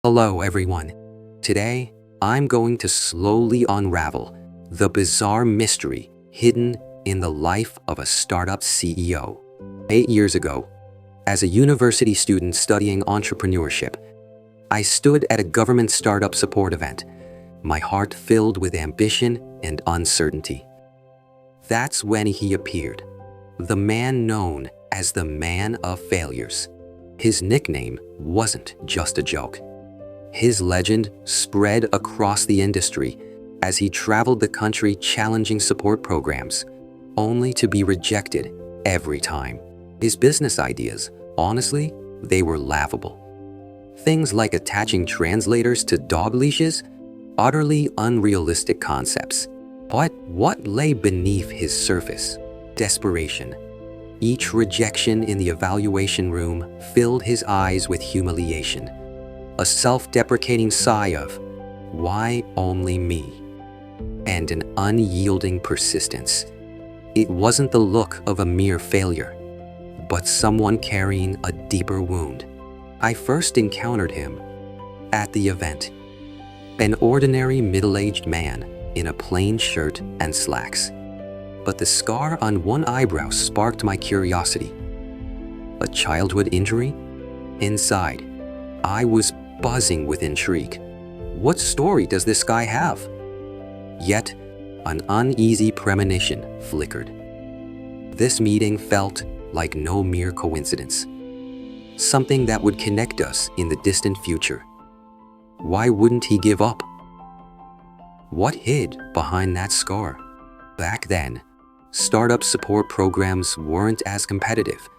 Hello everyone. Today, I'm going to slowly unravel the bizarre mystery hidden in the life of a startup CEO. 8 years ago, as a university student studying entrepreneurship, I stood at a government startup support event, my heart filled with ambition and uncertainty. That's when he appeared, the man known as the Man of Failures. His nickname wasn't just a joke. His legend spread across the industry as he traveled the country challenging support programs, only to be rejected every time. His business ideas, honestly, they were laughable. Things like attaching translators to dog leashes, utterly unrealistic concepts. But what lay beneath his surface? Desperation. Each rejection in the evaluation room filled his eyes with humiliation. A self-deprecating sigh of, "Why only me?" and an unyielding persistence. It wasn't the look of a mere failure, but someone carrying a deeper wound. I first encountered him at the event. An ordinary middle-aged man in a plain shirt and slacks. But the scar on one eyebrow sparked my curiosity. A childhood injury? Inside, I was buzzing with intrigue. What story does this guy have? Yet, an uneasy premonition flickered. This meeting felt like no mere coincidence. Something that would connect us in the distant future. Why wouldn't he give up? What hid behind that scar? Back then, startup support programs weren't as competitive.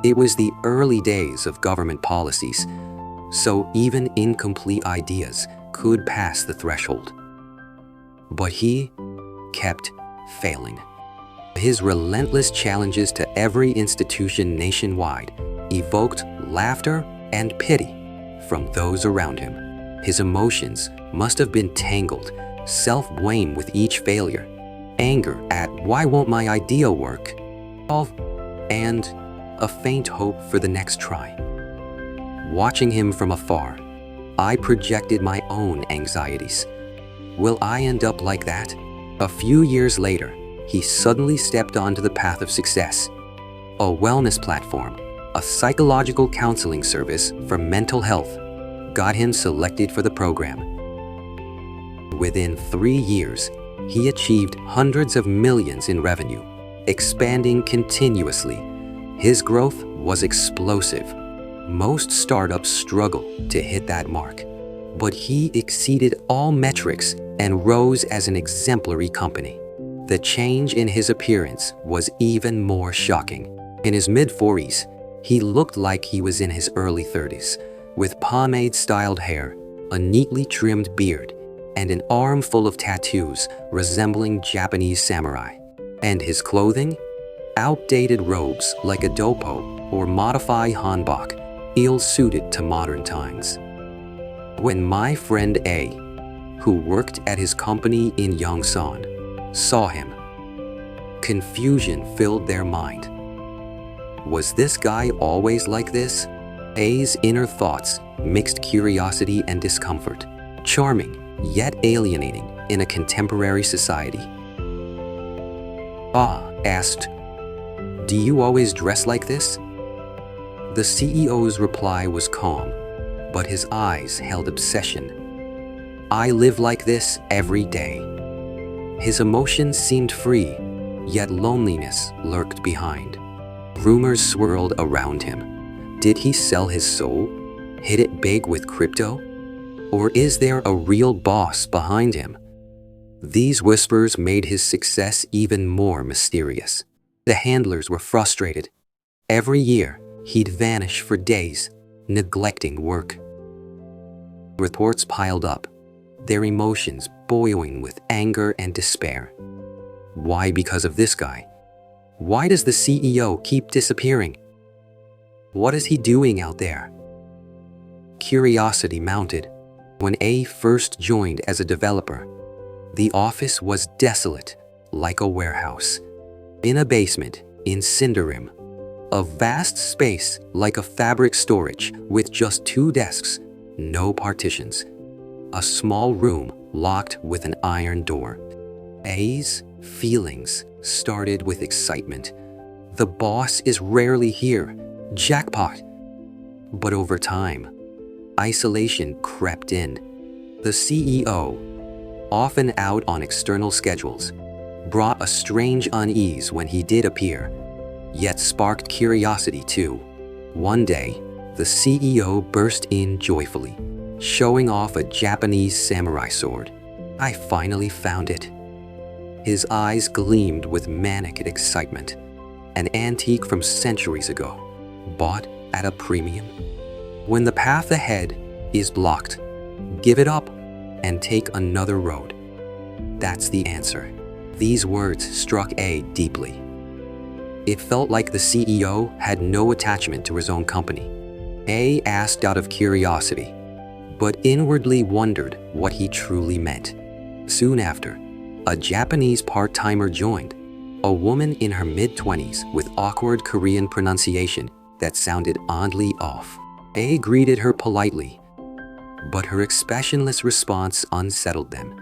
It was the early days of government policies, so even incomplete ideas could pass the threshold. But he kept failing. His relentless challenges to every institution nationwide evoked laughter and pity from those around him. His emotions must have been tangled, self-blame with each failure, anger at "why won't my idea work?" and a faint hope for the next try. Watching him from afar, I projected my own anxieties. Will I end up like that? A few years later, he suddenly stepped onto the path of success. A wellness platform, a psychological counseling service for mental health, got him selected for the program. Within 3 years, he achieved hundreds of millions in revenue, expanding continuously. His growth was explosive. Most startups struggle to hit that mark, but he exceeded all metrics and rose as an exemplary company. The change in his appearance was even more shocking. In his mid-40s, he looked like he was in his early 30s, with pomade-styled hair, a neatly trimmed beard, and an arm full of tattoos resembling Japanese samurai. And his clothing? Outdated robes like a dopo or modified hanbok, ill-suited to modern times. When my friend A, who worked at his company in Yongsan, saw him, confusion filled their mind. Was this guy always like this? A's inner thoughts mixed curiosity and discomfort, charming yet alienating in a contemporary society. Asked, "Do you always dress like this?" The CEO's reply was calm, but his eyes held obsession. "I live like this every day." His emotions seemed free, yet loneliness lurked behind. Rumors swirled around him. Did he sell his soul? Hit it big with crypto? Or is there a real boss behind him? These whispers made his success even more mysterious. The handlers were frustrated. Every year, he'd vanish for days, neglecting work. Reports piled up, their emotions boiling with anger and despair. Why because of this guy? Why does the CEO keep disappearing? What is he doing out there? Curiosity mounted. When A first joined as a developer, the office was desolate, like a warehouse. In a basement in Cinderim, a vast space like a fabric storage with just 2 desks, no partitions. A small room locked with an iron door. A's feelings started with excitement. The boss is rarely here. Jackpot! But over time, isolation crept in. The CEO, often out on external schedules, brought a strange unease when he did appear, yet sparked curiosity too. One day, the CEO burst in joyfully, showing off a Japanese samurai sword. "I finally found it." His eyes gleamed with manic excitement. An antique from centuries ago, bought at a premium. When the path ahead is blocked, give it up and take another road. That's the answer. These words struck A deeply. It felt like the CEO had no attachment to his own company. A asked out of curiosity, but inwardly wondered what he truly meant. Soon after, a Japanese part-timer joined, a woman in her mid-20s with awkward Korean pronunciation that sounded oddly off. A greeted her politely, but her expressionless response unsettled them.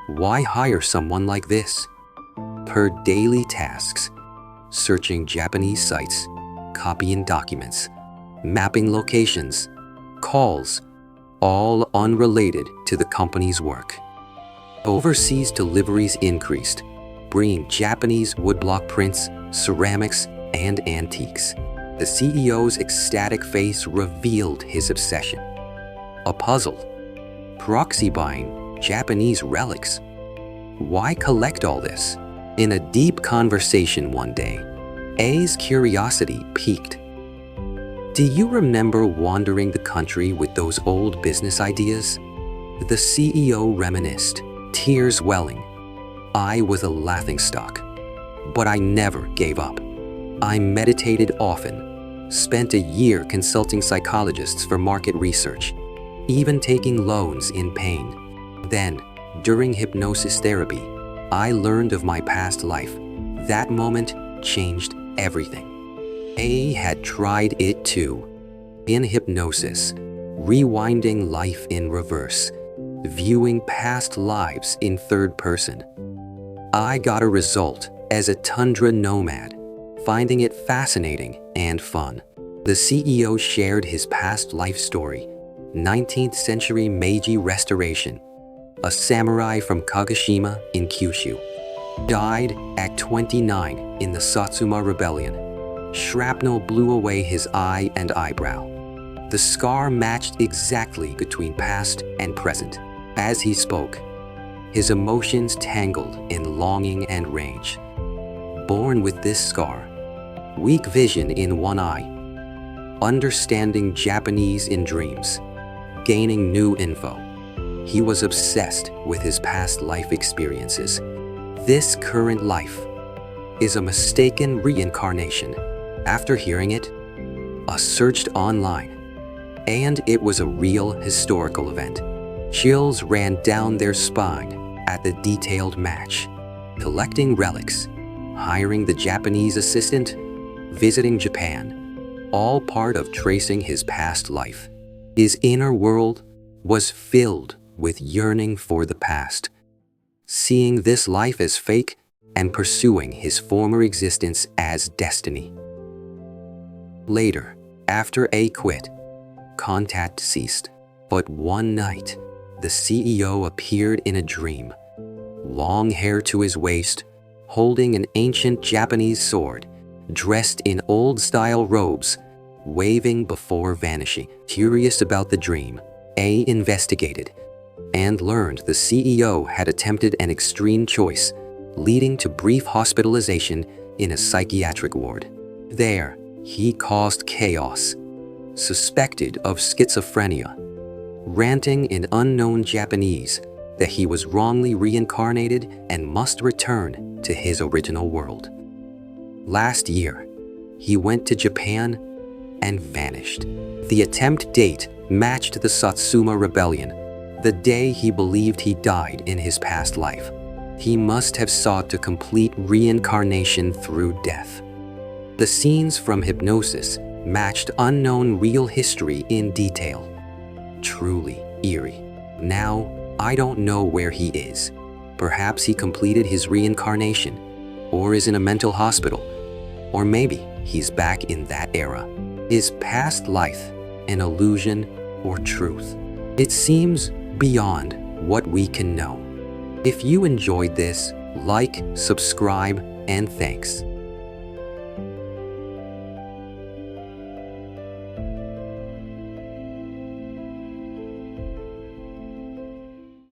Why hire someone like this? Her daily tasks: searching Japanese sites, copying documents, mapping locations, calls, all unrelated to the company's work. Overseas deliveries increased, bringing Japanese woodblock prints, ceramics, and antiques. The CEO's ecstatic face revealed his obsession. A puzzle: proxy buying Japanese relics. Why collect all this? In a deep conversation one day, A's curiosity piqued. "Do you remember wandering the country with those old business ideas?" The CEO reminisced, tears welling. "I was a laughingstock, but I never gave up. I meditated often, spent a year consulting psychologists for market research, even taking loans in pain. Then, during hypnosis therapy, I learned of my past life. That moment changed everything." A had tried it too. In hypnosis, rewinding life in reverse, viewing past lives in third person. "I got a result as a tundra nomad, finding it fascinating and fun." The CEO shared his past life story: 19th century Meiji Restoration. A samurai from Kagoshima in Kyushu. Died at 29 in the Satsuma Rebellion. Shrapnel blew away his eye and eyebrow. The scar matched exactly between past and present. As he spoke, his emotions tangled in longing and rage. Born with this scar, weak vision in one eye, understanding Japanese in dreams, gaining new info. He was obsessed with his past life experiences. This current life is a mistaken reincarnation. After hearing it, I searched online, and it was a real historical event. Chills ran down their spine at the detailed match. Collecting relics, hiring the Japanese assistant, visiting Japan, all part of tracing his past life. His inner world was filled with yearning for the past, seeing this life as fake and pursuing his former existence as destiny. Later, after A quit, contact ceased. But one night, the CEO appeared in a dream. Long hair to his waist, holding an ancient Japanese sword, dressed in old-style robes, waving before vanishing. Curious about the dream, A investigated and learned the CEO had attempted an extreme choice, leading to brief hospitalization in a psychiatric ward. There, he caused chaos, suspected of schizophrenia, ranting in unknown Japanese that he was wrongly reincarnated and must return to his original world. Last year, he went to Japan and vanished. The attempt date matched the Satsuma Rebellion, the day he believed he died in his past life. He must have sought to complete reincarnation through death. The scenes from hypnosis matched unknown real history in detail. truly eerie. Now, I don't know where he is. Perhaps he completed his reincarnation, or is in a mental hospital, or maybe he's back in that era. Is past life an illusion or truth? It seems beyond what we can know. If you enjoyed this, like, subscribe, and thanks.